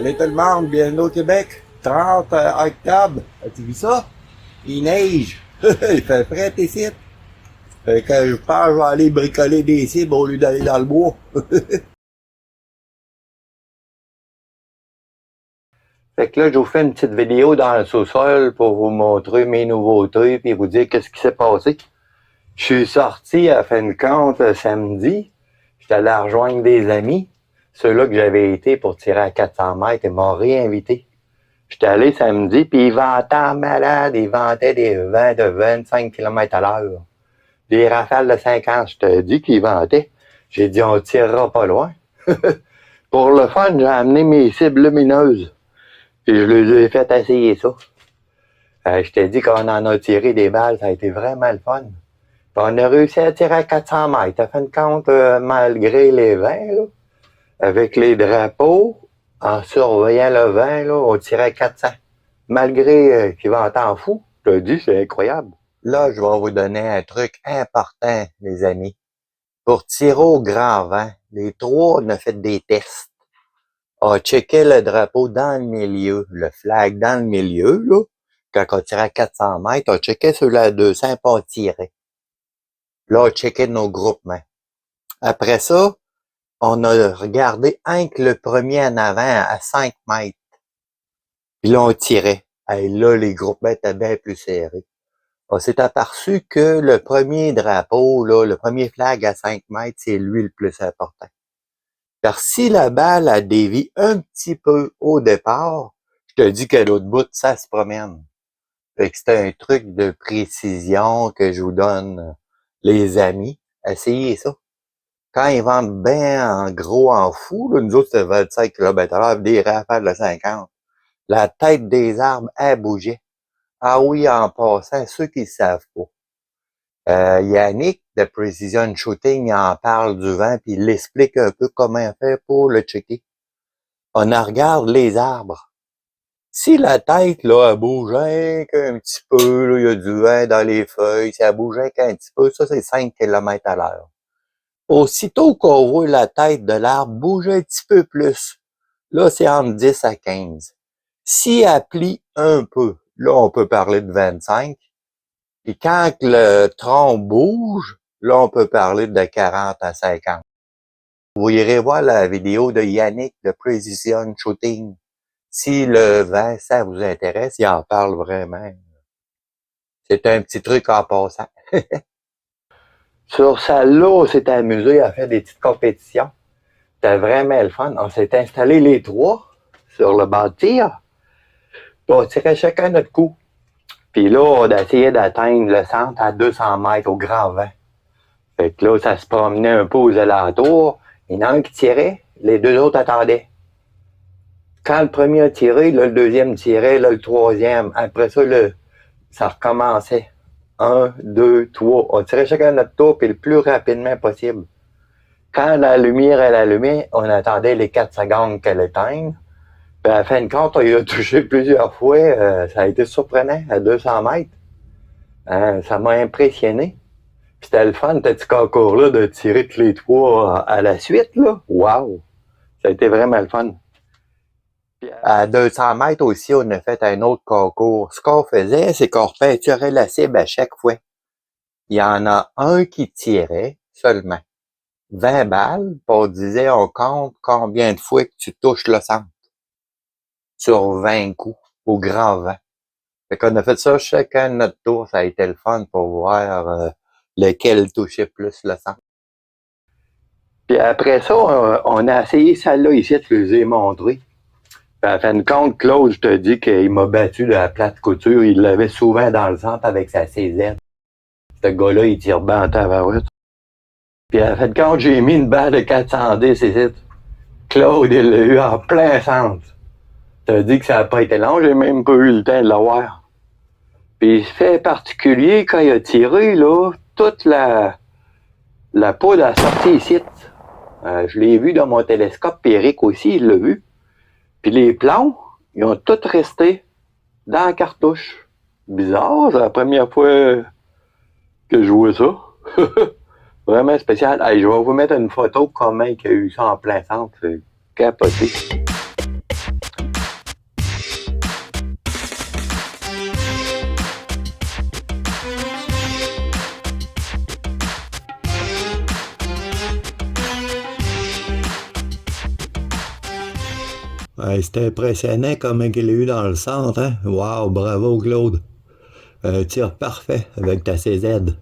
Salut tout le monde, bienvenue au Québec. 30 octobre. As-tu vu ça? Il neige. Il fait frais ici. Fait que je pense que je vais aller bricoler des cibles au lieu d'aller dans le bois. Fait que là, je vous fais une petite vidéo dans le sous-sol pour vous montrer mes nouveautés puis vous dire qu'est-ce qui s'est passé. Je suis sorti à fin de compte samedi. J'étais allé rejoindre des amis. Ceux-là que j'avais été pour tirer à 400 mètres, ils m'ont réinvité. J'étais allé samedi, puis ils vantaient en malade. Ils vantaient des vents de 25 km à l'heure. Des rafales de 50, je te dis qu'ils vantaient. J'ai dit, on tirera pas loin. Pour le fun, j'ai amené mes cibles lumineuses. Puis je les ai fait essayer ça. Je t'ai dit qu'on en a tiré des balles, ça a été vraiment le fun. Puis on a réussi à tirer à 400 mètres. À fin de compte, malgré les vents, là, avec les drapeaux, en surveillant le vent, là, on tirait à 400. Malgré qu'il ventait en fou, je te dis, c'est incroyable. Là, je vais vous donner un truc important, les amis. Pour tirer au grand vent, les trois, on a fait des tests. On checké le drapeau dans le milieu, le flag dans le milieu, là. Quand on tirait à 400 mètres, on checkait sur la 200 pour on tirait. Là, on checkait nos groupements. Après ça, on a regardé un que le premier en avant à 5 mètres. Puis là, on tirait. Et là, les groupements étaient bien plus serrés. On s'est aperçu que le premier drapeau, là, le premier flag à 5 mètres, c'est lui le plus important. Car si la balle a dévié un petit peu au départ, je te dis que l'autre bout, ça se promène. Fait que c'est un truc de précision que je vous donne, les amis. Essayez ça. Quand ils vendent bien en gros, en fou, là, nous autres, c'était 25 km/h, des rafales de 50. La tête des arbres, elle bougeait. Ah oui, en passant, ceux qui ne savent pas. Yannick, de Precision Shooting, il en parle du vent, puis il explique un peu comment il fait pour le checker. On en regarde les arbres. Si la tête, là, elle bouge qu'un petit peu, là, il y a du vent dans les feuilles, si elle bouge qu'un petit peu, ça, c'est 5 km à l'heure. Aussitôt qu'on voit la tête de l'arbre bouger un petit peu plus, là, c'est entre 10 à 15. Si elle plie un peu, là, on peut parler de 25. Et quand le tronc bouge, là, on peut parler de 40 à 50. Vous irez voir la vidéo de Yannick de Precision Shooting. Si le vent, ça vous intéresse, il en parle vraiment. C'est un petit truc en passant. Sur celle-là, on s'est amusé à faire des petites compétitions. C'était vraiment le fun. On s'est installés les trois sur le banc de tir. Puis on tirait chacun notre coup. Puis là, on a essayé d'atteindre le centre à 200 mètres au grand vent. Fait que là, ça se promenait un peu aux alentours. Il y en a un qui tirait, les deux autres attendaient. Quand le premier a tiré, là, le deuxième tirait, là, le troisième. Après ça, ça recommençait. 1, 2, 3. On tirait chacun notre tour, puis le plus rapidement possible. Quand la lumière, elle allumait, on attendait les 4 secondes qu'elle éteigne. Puis à la fin de compte, on y a touché plusieurs fois. Ça a été surprenant, à 200 mètres. Ça m'a impressionné. Puis c'était le fun, ce petit concours-là, de tirer tous les trois à la suite, là. Wow! Ça a été vraiment le fun. Puis à 200 mètres aussi, on a fait un autre concours. Ce qu'on faisait, c'est qu'on repeinturait la cible à chaque fois. Il y en a un qui tirait seulement 20 balles, puis on disait, on compte combien de fois que tu touches le centre. Sur 20 coups, au grand vent. Fait qu'on a fait ça chacun de notre tour. Ça a été le fun pour voir lequel touchait plus le centre. Puis après ça, on a essayé celle-là ici, je les ai montré. Puis à fin de compte, Claude, je te dis qu'il m'a battu de la plate couture. Il l'avait souvent dans le centre avec sa CZ. Ce gars-là, il tire bien en tabarouette. Puis à fin de compte, j'ai mis une balle de 410 ici. Claude, il l'a eu en plein centre. Je te dis que ça n'a pas été long, j'ai même pas eu le temps de l'avoir. Puis fait particulier, quand il a tiré, là, toute la poudre a sorti ici. Je l'ai vu dans mon télescope, puis Eric aussi, il l'a vu. Puis les plombs, ils ont tous resté dans la cartouche. Bizarre, c'est la première fois que je vois ça. Vraiment spécial. Hey, je vais vous mettre une photo comment il y a eu ça en plein centre. C'est capoté. Ouais, c'était impressionnant comme il a eu dans le centre, hein? Wow, bravo Claude. Un tir parfait avec ta CZ.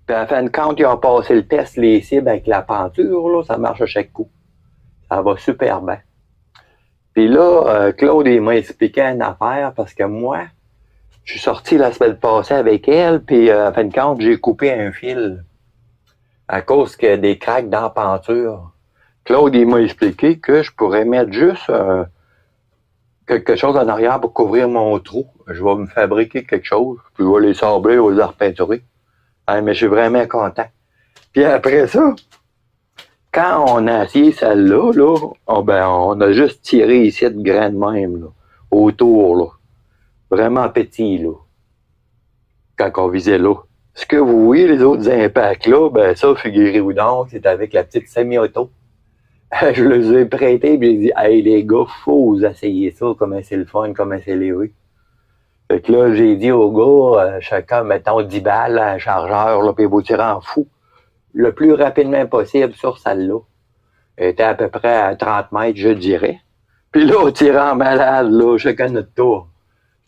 Puis à la fin de compte, ils ont passé le test, les cibles avec la peinture, là, ça marche à chaque coup. Ça va super bien. Puis là, Claude, il m'a expliqué une affaire parce que moi, je suis sorti la semaine passée avec elle, puis à la fin de compte, j'ai coupé un fil à cause que des craques dans la peinture. Claude, il m'a expliqué que je pourrais mettre juste quelque chose en arrière pour couvrir mon trou. Je vais me fabriquer quelque chose, puis je vais les sabler aux arts peinturés. Hein, mais je suis vraiment content. Puis après ça, quand on a essayé celle-là, là, on a juste tiré ici de grain de même, là, autour, là. Vraiment petit, là. Quand on visait là. Ce que vous voyez, les autres impacts là, ben ça, figurez-vous donc, c'est avec la petite semi-auto. Je les ai prêtés et j'ai dit, hey les gars, faut vous essayer ça, comment c'est le fun, comment c'est léger. Fait que là, j'ai dit aux gars, chacun, mettons 10 balles à un chargeur, là, puis vous tirez en fou. Le plus rapidement possible sur celle-là. Elle était à peu près à 30 mètres, je dirais. Puis là, on tirait en malade, là, chacun notre tour.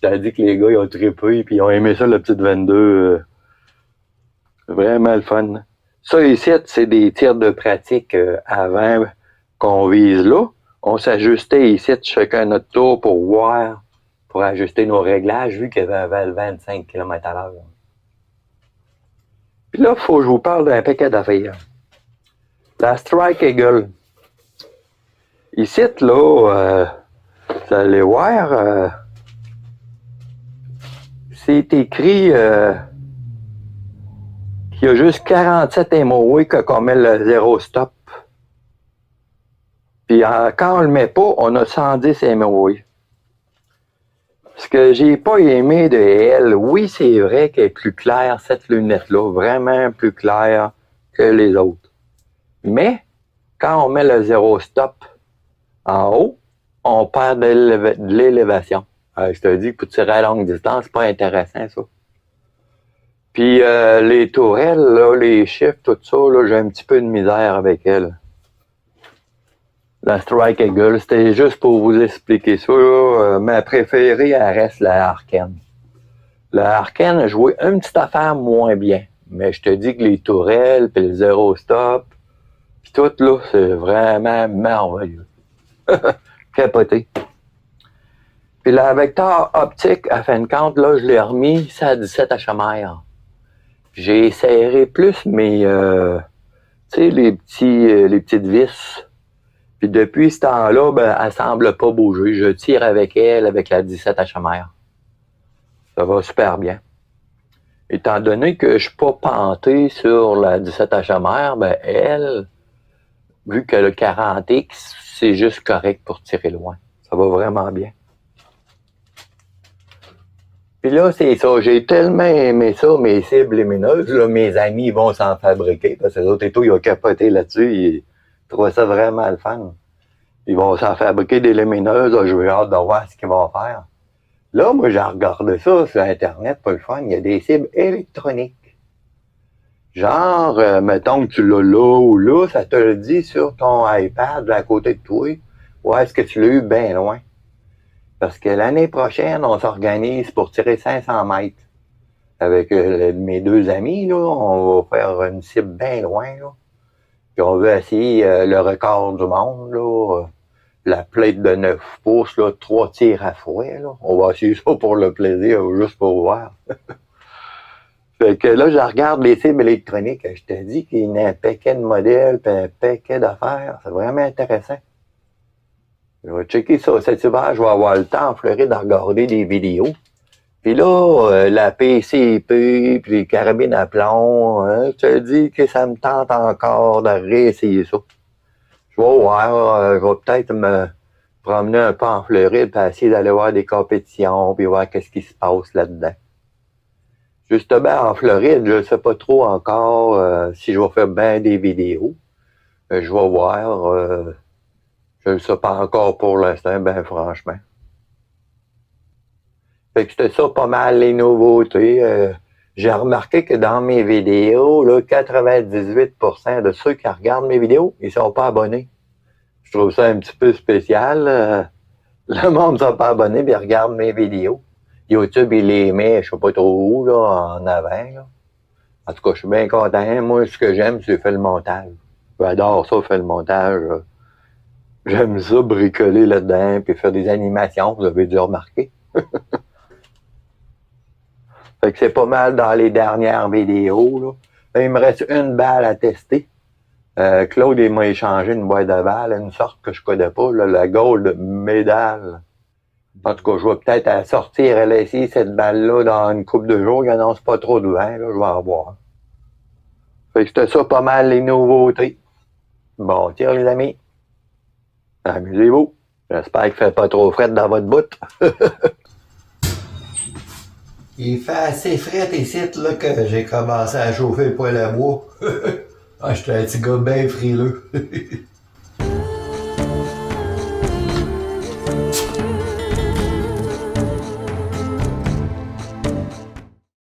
J'ai dit que les gars, ils ont trippé, puis ils ont aimé ça, la petite 22. Vraiment le fun. Ça ici, c'est des tirs de pratique avant qu'on vise là. On s'ajustait ici chacun notre tour pour voir, pour ajuster nos réglages, vu qu'il y avait 25 km/h. Puis là, il faut que je vous parle d'un paquet d'affaires. La Strike Eagle. Ici, là, vous allez voir, c'est écrit qu'il y a juste 47 MOA qu'on met le zéro stop. Puis quand on le met pas, on a 110 MOA. Ce que j'ai pas aimé de elle, oui, c'est vrai qu'elle est plus claire, cette lunette-là, vraiment plus claire que les autres. Mais quand on met le zéro stop en haut, on perd de l'élévation. Je te dis que pour tirer à longue distance, c'est pas intéressant, ça. Puis les tourelles, là, les chiffres, tout ça, là, j'ai un petit peu de misère avec elle. La Strike Eagle, c'était juste pour vous expliquer ça. Ma préférée, elle reste la Arken. La Arken a joué une petite affaire moins bien. Mais je te dis que les tourelles, puis le zéro stop, puis tout, là, c'est vraiment merveilleux. Capoté. Puis la vecteur optique, à fin de compte, là, je l'ai remis, c'est à 17 HMR. J'ai serré plus mes, tu sais, les petites vis. Puis depuis ce temps-là, ben, elle semble pas bouger. Je tire avec elle, avec la 17 HMR. Ça va super bien. Étant donné que je suis pas panté sur la 17 HMR, ben elle, vu que le 40X, c'est juste correct pour tirer loin. Ça va vraiment bien. Puis là, c'est ça. J'ai tellement aimé ça, mes cibles lumineuses. Là, mes amis vont s'en fabriquer. Parce que les autres étos, ils ont capoté là-dessus. Ils trouvaient ça vraiment le fun. Ils vont s'en fabriquer des lumineuses. Là, j'ai hâte de voir ce qu'ils vont faire. Là, moi, j'ai regardé ça sur Internet, pas le fun. Il y a des cibles électroniques. Genre, mettons que tu l'as là ou là, ça te le dit sur ton iPad à côté de toi. Ou est-ce que tu l'as eu bien loin? Parce que l'année prochaine, on s'organise pour tirer 500 mètres. Avec mes deux amis, là, on va faire une cible bien loin. Là. Puis on veut essayer le record du monde. Là, la plate de 9 pouces, là, 3 tirs à fouet. Là. On va essayer ça pour le plaisir, juste pour voir. Fait que là, je regarde les cibles électroniques. Je te dis qu'il y a un paquet de modèles, puis un paquet d'affaires. C'est vraiment intéressant. Je vais checker ça cet hiver. Je vais avoir le temps en Floride de regarder des vidéos. Puis là, la PCP, puis les carabines à plomb, hein, je te dis que ça me tente encore de réessayer ça. Je vais voir, je vais peut-être me promener un peu en Floride pour essayer d'aller voir des compétitions, puis voir qu'est-ce qui se passe là-dedans. Justement, en Floride, je ne sais pas trop encore si je vais faire bien des vidéos. Je vais voir. Je ne sais pas encore pour l'instant, ben franchement. Fait que c'était ça pas mal les nouveautés. J'ai remarqué que dans mes vidéos, là, 98% de ceux qui regardent mes vidéos, ils sont pas abonnés. Je trouve ça un petit peu spécial. Le monde ne sont pas abonnés puis ils regardent mes vidéos. YouTube, il les met, je sais pas trop où, là, en avant. Là. En tout cas, je suis bien content. Moi, ce que j'aime, c'est faire le montage. J'adore ça, faire le montage. J'aime ça, bricoler là-dedans, puis faire des animations, vous avez dû remarquer. Fait que c'est pas mal dans les dernières vidéos. Là. Là, il me reste une balle à tester. Claude, il m'a échangé une boîte de balles, une sorte que je connais pas, là, la Gold Medal. En tout cas, je vais peut-être sortir et laisser cette balle-là dans une couple de jours. Il n'annonce pas trop de vent, là, je vais en voir. Fait que c'était ça pas mal les nouveautés. Bon, tiens les amis. Amusez-vous. J'espère qu'il ne fait pas trop frais dans votre bout. Il fait assez frais ici là, que j'ai commencé à chauffer le poêle à bois. Ah, j'étais un petit gars bien frileux.